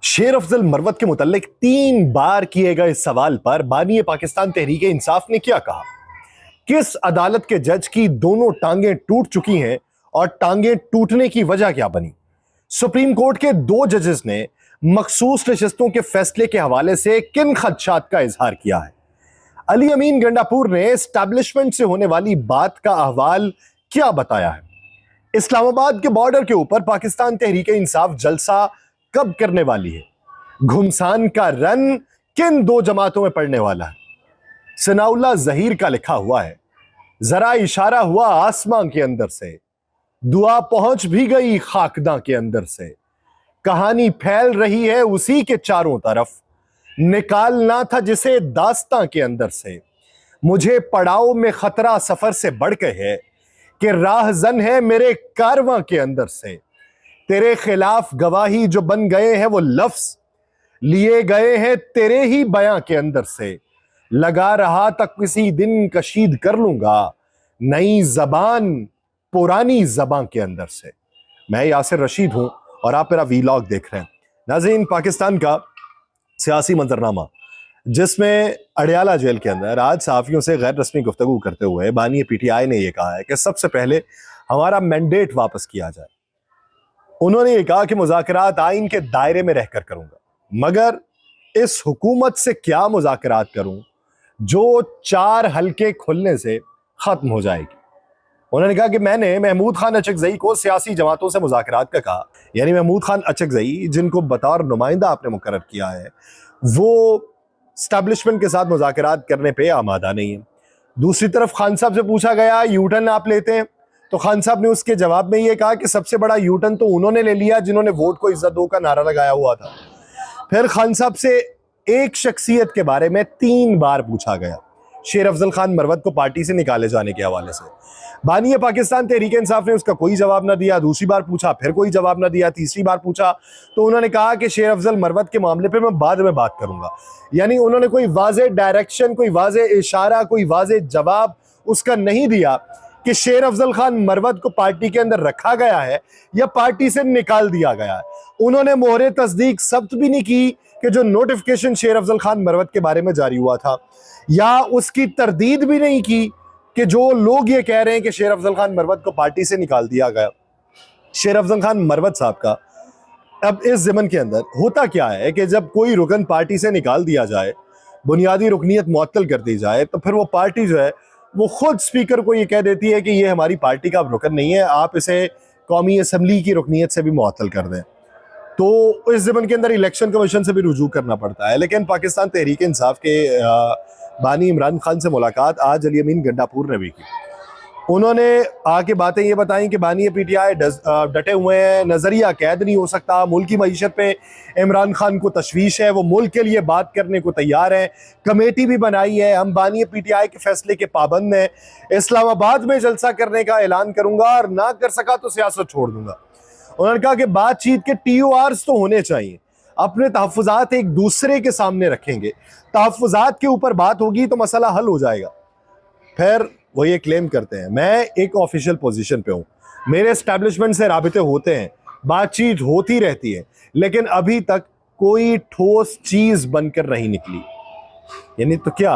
शेर अफजल मरवत के मुतल्लिक 3 बार किए गए सवाल पर बानी पाकिस्तान तहरीक इंसाफ ने क्या कहा? किस अदालत के जज की दोनों टांगें टूट चुकी हैं और टांगें टूटने की वजह क्या बनी? सुप्रीम कोर्ट के 2 जजेस ने मखसूस नशिस्तों के फैसले के हवाले से किन खदशात का इजहार किया है? अली अमीन गंडापुर ने एस्टैब्लिशमेंट से होने वाली बात का अहवाल क्या बताया है? इस्लामाबाद के बॉर्डर के ऊपर पाकिस्तान तहरीक इंसाफ जलसा कब करने वाली है? घुमसान का रन किन 2 जमातों में पड़ने वाला है? सनाउल्लाह जहीर का लिखा हुआ है, जरा इशारा हुआ आसमां के अंदर से, दुआ पहुंच भी गई खाकदा के अंदर से, कहानी फैल रही है उसी के चारों तरफ, निकालना था जिसे दास्तां के अंदर से, मुझे पड़ाव में खतरा सफर से बढ़ के है कि राहजन है मेरे कारवां के अंदर से, तेरे खिलाफ गवाही जो बन गए हैं वो लफ्ज लिए गए हैं तेरे ही बयां के अंदर से, लगा रहा तक किसी दिन कशीद कर लूंगा नई जबान पुरानी जबान के अंदर से। मैं यासिर रशीद हूं और आप मेरा वीलॉग देख रहे हैं। नाज़रीन, पाकिस्तान का सियासी मंजरनामा जिसमें अडयाला जेल के अंदर आज सहाफियों से गैर रस्मी गुफ्तगू करते हुए बानी पीटीआई ने यह कहा है कि सबसे पहले हमारा मैंडेट वापस किया जाए। उन्होंने ये कहा कि मुज़ाकरात आइन के दायरे में रहकर करूंगा, मगर इस हुकूमत से क्या मुज़ाकरात करूं जो 4 हलके खुलने से खत्म हो जाएगी। उन्होंने कहा कि मैंने महमूद खान अचकजई को सियासी जमातों से मुज़ाकरात का कहा, यानी महमूद खान अचकजई जिनको बतौर नुमाइंदा आपने मुकर्रर किया है वो स्टैब्लिशमेंट के साथ मुज़ाकरात करने पे आमादा नहीं है। दूसरी तरफ खान साहब से पूछा गया यूटर्न आप लेते हैं, तो खान साहब ने उसके जवाब में ये कहा कि सबसे बड़ा यूटर्न तो उन्होंने ले लिया जिन्होंने वोट को इज्जत दो का नारा लगाया हुआ था। फिर खान साहब से एक शख्सियत के बारे में 3 बार पूछा गया, शेर अफजल खान मरवत को पार्टी से निकाले जाने के हवाले से। बानी पाकिस्तान तहरीक इंसाफ ने उसका कोई जवाब ना दिया। दूसरी बार पूछा, फिर कोई जवाब ना दिया। तीसरी बार पूछा तो उन्होंने कहा कि शेर अफजल मरवत के मामले पे मैं बाद में बात करूंगा। यानी उन्होंने कोई वाज़े डायरेक्शन, कोई वाज़े इशारा, कोई वाज़े जवाब उसका नहीं दिया कि शेर अफजल खान मरवत को पार्टी के अंदर रखा गया है या पार्टी से निकाल दिया गया है। उन्होंने मोहरे तस्दीक सब्त भी नहीं की कि जो नोटिफिकेशन शेर अफजल खान मरवत के बारे में जारी हुआ था, या उसकी तरदीद भी नहीं की कि जो लोग ये कह रहे हैं कि शेर अफजल खान मरवत को पार्टी से निकाल दिया गया। शेर अफजल खान मरवत साहब का अब इस ज़मन के अंदर होता क्या है कि जब कोई रुकन पार्टी से निकाल दिया जाए, बुनियादी रुकनीत मुअत्तल कर दी जाए, तो फिर वो पार्टी जो है वो खुद स्पीकर को ये कह देती है कि ये हमारी पार्टी का रुकन नहीं है, आप इसे कौमी असम्बली की रुकनीत से भी मुअत्तल कर दें। तो इस ज़मन के अंदर इलेक्शन कमीशन से भी रुजू करना पड़ता है। लेकिन पाकिस्तान तहरीक इंसाफ के बानी इमरान खान से मुलाकात आज अली अमीन गंडापुर ने भी की। उन्होंने आके बातें ये बताई कि बानी पीटीआई डटे हुए हैं, नजरिया कैद नहीं हो सकता, मुल्क की मईशत पे इमरान खान को तशवीश है, वो मुल्क के लिए बात करने को तैयार है, कमेटी भी बनाई है, हम बानी पीटीआई के फैसले के पाबंद हैं, इस्लामाबाद में जलसा करने का ऐलान करूंगा और ना कर सका तो सियासत छोड़ दूंगा। उन्होंने कहा कि बातचीत के TORs तो होने चाहिए, अपने तहफ़्फ़ुज़ात एक दूसरे के सामने रखेंगे, तहफ़्फ़ुज़ात के ऊपर बात होगी तो मसला हल हो जाएगा। फिर वो ये क्लेम करते हैं मैं एक ऑफिशियल पोजीशन पे हूँ, मेरे एस्टैब्लिशमेंट से राबिते होते हैं, बातचीत होती रहती है, लेकिन अभी तक कोई ठोस चीज़ बनकर नहीं निकली। यानी तो क्या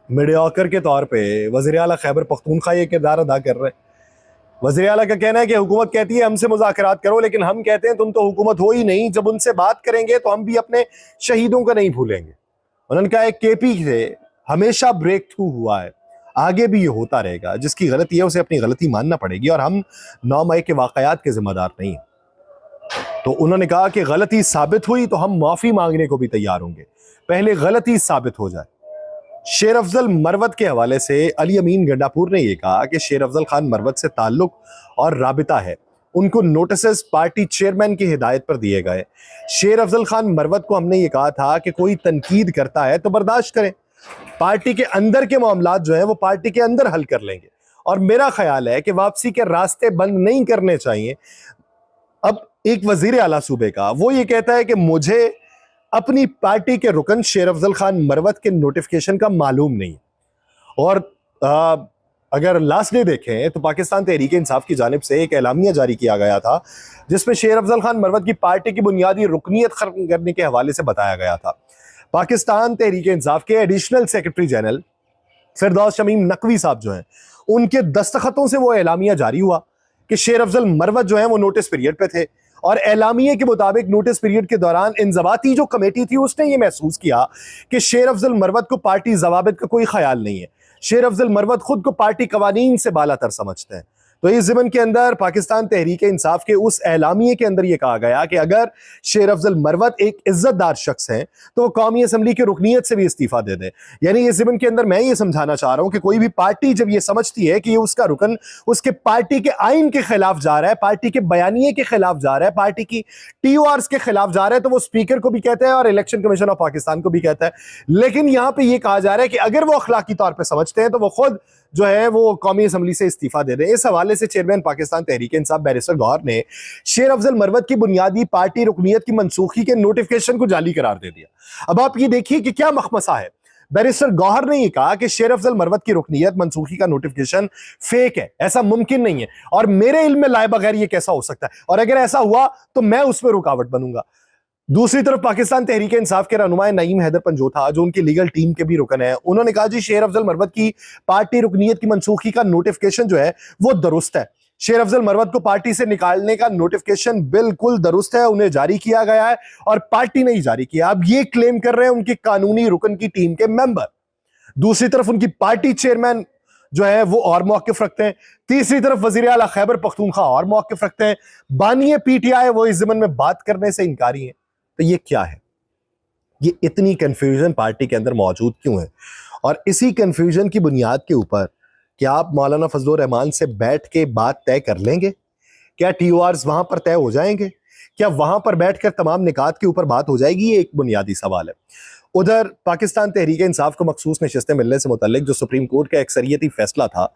मीडियाकर के तौर पे वज़ीर आला खैबर पख्तूनख्वा ये किरदार अदा कर रहे हैं। वज़ीर आला का कहना है कि हुकूमत कहती है हमसे मुज़ाकरात करो, लेकिन हम कहते हैं तुम तो हुकूमत हो ही नहीं, जब उनसे बात करेंगे तो हम भी अपने शहीदों को नहीं भूलेंगे। उन्होंने कहा KP से हमेशा ब्रेक थ्रू हुआ है, आगे भी ये होता रहेगा, जिसकी गलती है उसे अपनी गलती मानना पड़ेगी और हम 9 मई के वाक़यात के जिम्मेदार नहीं हैं। तो उन्होंने कहा कि गलती साबित हुई तो हम माफ़ी मांगने को भी तैयार होंगे, पहले गलती साबित हो जाए। शेर अफजल मरवत के हवाले से अली अमीन गंडापुर ने यह कहा कि शेर अफजल खान मरवत से ताल्लुक और राबिता है, उनको नोटिस पार्टी चेयरमैन की हिदायत पर दिए गए। शेर अफजल खान मरवत को हमने ये कहा था कि कोई तनकीद करता है तो बर्दाश्त करें, पार्टी के अंदर के मामलात जो है वो पार्टी के अंदर हल कर लेंगे, और मेरा ख्याल है कि वापसी के रास्ते बंद नहीं करने चाहिए। अब एक वजीर आला सूबे का वो ये कहता है कि मुझे अपनी पार्टी के रुकन शेर अफजल खान मरवत के नोटिफिकेशन का मालूम नहीं, और अगर लास्ट डे देखें तो पाकिस्तान तहरीक इंसाफ की जानिब से एक एलामिया जारी किया गया था जिसमें शेर अफजल खान मरवत की पार्टी की बुनियादी रुकनीत खत्म करने के हवाले से बताया गया था। पाकिस्तान तहरीक इंसाफ के एडिशनल सेक्रेटरी जनरल फिरदौस शमीम नकवी साहब जो हैं, उनके दस्तखतों से वो एलामिया जारी हुआ कि शेर अफजल मरवत जो है वो नोटिस पीरियड पे थे और एलामिये के मुताबिक नोटिस पीरियड के दौरान इंजबाती जो कमेटी थी उसने ये महसूस किया कि शेर अफजल मरवत को पार्टी जवाबित का कोई ख्याल नहीं है। शेर अफजल मरवत खुद को पार्टी कवानीन से बालातर समझते हैं। तो इस ज़िमन के अंदर पाकिस्तान तहरीक इंसाफ के उस एलामिये के अंदर यह कहा गया कि अगर शेर अफजल मरवत एक इज्जतदार शख्स हैं तो वो कौमी असम्बली की रुकनीत से भी इस्तीफा दे दें। यानी इस ज़िमन के अंदर मैं ये समझाना चाह रहा हूं कि कोई भी पार्टी जब ये समझती है कि ये उसका रुकन उसके पार्टी के आइन के खिलाफ जा रहा है, पार्टी के बयानिए के खिलाफ जा रहा है, पार्टी की TORs के खिलाफ जा रहा है, तो वो स्पीकर को भी कहता है और इलेक्शन कमीशन ऑफ पाकिस्तान को भी कहता है। लेकिन यहां पर यह कहा जा रहा है कि अगर वो अखलाकी तौर पर समझते हैं तो वो खुद जो है वो कौमी असम्बली से इस्तीफा दे दें। इस हवाले से चेयरमैन पाकिस्तान तहरीक इंसाफ बैरिस्टर गौहर ने शेर अफजल मरवत की बुनियादी पार्टी रुकनीत की मनसूखी के नोटिफिकेशन को जाली करार दे दिया। अब आप ये देखिए कि क्या मखमसा है। बैरिस्टर गौहर ने यह कहा कि शेर अफजल मरवत की रुकनीत मनसूखी का नोटिफिकेशन फेक है, ऐसा मुमकिन नहीं है और मेरे इल्म में लाए बगैर यह कैसा हो सकता है, और अगर ऐसा हुआ तो मैं उसमें रुकावट बनूंगा। दूसरी तरफ पाकिस्तान तहरीक इंसाफ के रहनुमा नईम हैदर पंजोथा जो उनकी लीगल टीम के भी रुकन है, उन्होंने कहा जी शेर अफजल मरवत की पार्टी रुकनीत की मनसूखी का नोटिफिकेशन जो है वो दुरुस्त है। शेर अफजल मरवत को पार्टी से निकालने का नोटिफिकेशन बिल्कुल दुरुस्त है, उन्हें जारी किया गया है और पार्टी ने ही जारी किया। अब ये क्लेम कर रहे हैं उनकी कानूनी रुकन की टीम के मेंबर। दूसरी तरफ उनकी पार्टी चेयरमैन जो है वो और मौकिफ रखते हैं। तीसरी तरफ वजीर आला खैबर पख्तूनख्वा और मौकिफ रखते हैं। बानिए PTI वो इस ज़िमन में बात करने से इनकारी है। तो ये क्या है? ये इतनी कंफ्यूजन पार्टी के अंदर मौजूद क्यों है? और इसी कंफ्यूजन की बुनियाद के ऊपर क्या आप मौलाना फजलुर रहमान से बैठ के बात तय कर लेंगे? क्या TORs वहां पर तय हो जाएंगे? क्या वहां पर बैठकर तमाम निकात के ऊपर बात हो जाएगी? ये एक बुनियादी सवाल है। उधर पाकिस्तान तहरीक इंसाफ को मखसूस नशिस्तें मिलने से मुतल्लिक जो सुप्रीम कोर्ट का अक्सरियती फैसला था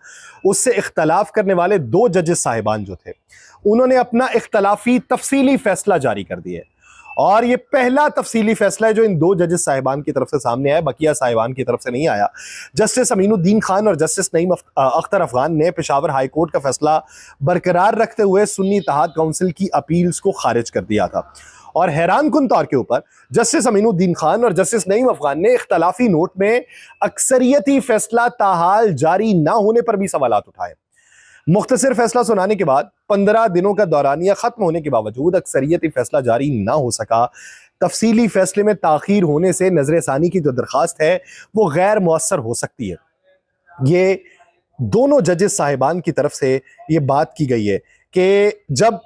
उससे इख्तलाफ करने वाले 2 जजेस साहिबान जो थे उन्होंने अपना इख्तलाफी तफसीली फैसला जारी कर दिया और ये पहला तफसीली फैसला है जो इन 2 जजेस साहिबान की तरफ से सामने आया, बकिया साहिबान की तरफ से नहीं आया। जस्टिस अमीनुद्दीन खान और जस्टिस नईम अख्तर अफगान ने पेशावर हाई कोर्ट का फैसला बरकरार रखते हुए सुन्नी इत्तेहाद काउंसिल की अपील्स को खारिज कर दिया था और हैरान कुन तौर के ऊपर जस्टिस अमीनुद्दीन खान और जस्टिस नईम अफगान ने इख्तलाफी नोट में अक्सरियती फैसला ताहाल जारी ना होने पर भी सवालात उठाए। मुख्तसर फैसला सुनाने के बाद 15 दिनों का दौरानिया खत्म होने के बावजूद अक्सरियती फैसला जारी ना हो सका। तफसीली फैसले में ताखीर होने से नजरसानी की जो दरखास्त है वो गैर मुअस्सर हो सकती है। ये दोनों जजेस साहिबान की तरफ से ये बात की गई है कि जब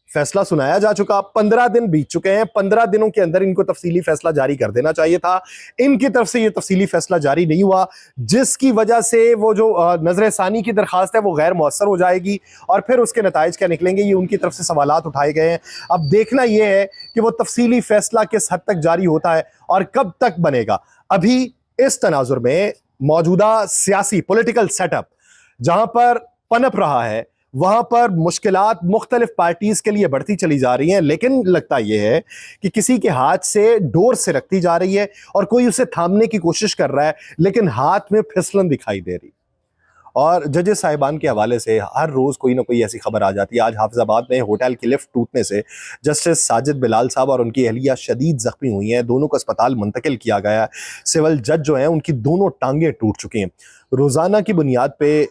फैसला सुनाया जा चुका, 15 दिन बीत चुके हैं, 15 दिनों के अंदर इनको तफसीली फैसला जारी कर देना चाहिए था। इनकी तरफ से ये तफसीली फैसला जारी नहीं हुआ जिसकी वजह से वो जो नजरसानी की दरखास्त है वो गैर मुअस्सर हो जाएगी और फिर उसके नताइज क्या निकलेंगे ये उनकी तरफ से सवालात उठाए गए हैं। अब देखना यह है कि वो तफसीली फैसला किस हद तक जारी होता है और कब तक बनेगा। अभी इस तनाजुर में मौजूदा सियासी पॉलिटिकल सेटअप जहां पर पनप रहा है वहां पर मुश्किलात मुख्तलिफ पार्टीज के लिए बढ़ती चली जा रही हैं, लेकिन लगता यह है कि किसी के हाथ से डोर से रखती जा रही है और कोई उसे थामने की कोशिश कर रहा है लेकिन हाथ में फिसलन दिखाई दे रही। और जजेस साहिबान के हवाले से हर रोज कोई ना कोई ऐसी खबर आ जाती है। आज हाफिजाबाद में होटल की लिफ्ट टूटने से जस्टिस साजिद बिलाल साहब और उनकी अहलिया शदीद जख्मी हुई हैं, दोनों को अस्पताल मुंतकिल किया गया है। सिविल जज जो हैं उनकी दोनों टांगें टूट चुकी हैं। रोजाना की बुनियाद पे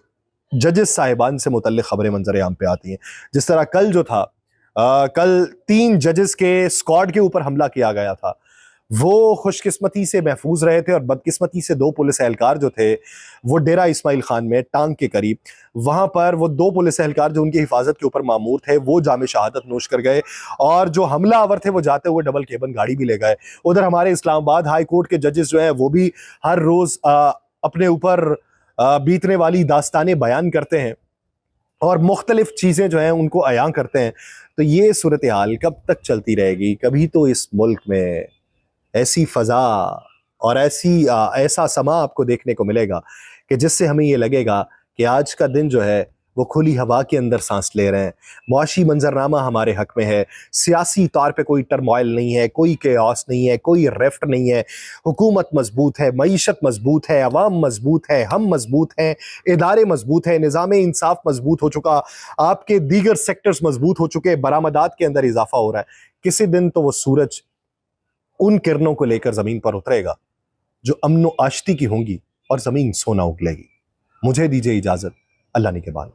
जजेस साहिबान से मुतल्लिक खबरें मंजर आम पे आती हैं। जिस तरह कल जो था कल 3 जजेस के स्क्वाड के ऊपर हमला किया गया था, वो खुशकिस्मती से महफूज रहे थे और बदकिस्मती से 2 पुलिस एहलकार जो थे वो डेरा इस्माइल खान में टांग के करीब वहां पर वो 2 पुलिस एहलकार जो उनकी हिफाजत के ऊपर मामूर थे वो जामे शहादत नोश कर गए और जो हमलावर थे वो जाते हुए डबल केबन गाड़ी भी ले गए। उधर हमारे इस्लामाबाद हाई कोर्ट के जजेस जो हैं वो भी हर रोज अपने ऊपर बीतने वाली दास्तानें बयान करते हैं और मुख्तलिफ चीज़ें जो हैं उनको अयां करते हैं। तो ये सूरत हाल कब तक चलती रहेगी? कभी तो इस मुल्क में ऐसी फ़ज़ा और ऐसा समा आपको देखने को मिलेगा कि जिससे हमें ये लगेगा कि आज का दिन जो है वो खुली हवा के अंदर सांस ले रहे हैं। मुआशी मंजरनामा हमारे हक में है, सियासी तौर पे कोई टर्मोइल नहीं है, कोई केओस नहीं है, कोई रेफ्ट नहीं है। हुकूमत मजबूत है, मईशत मजबूत है, अवाम मजबूत है, हम मजबूत हैं, इदारे मजबूत है, निज़ाम इंसाफ मजबूत हो चुका, आपके दीगर सेक्टर्स मजबूत हो चुके, बरामदात के अंदर इजाफा हो रहा है। किसी दिन तो वो सूरज उन किरणों को लेकर जमीन पर उतरेगा जो अमनो आश्ती की होंगी और जमीन सोना उगलेगी। मुझे दीजिए इजाजत, अल्लाह ने के बाद।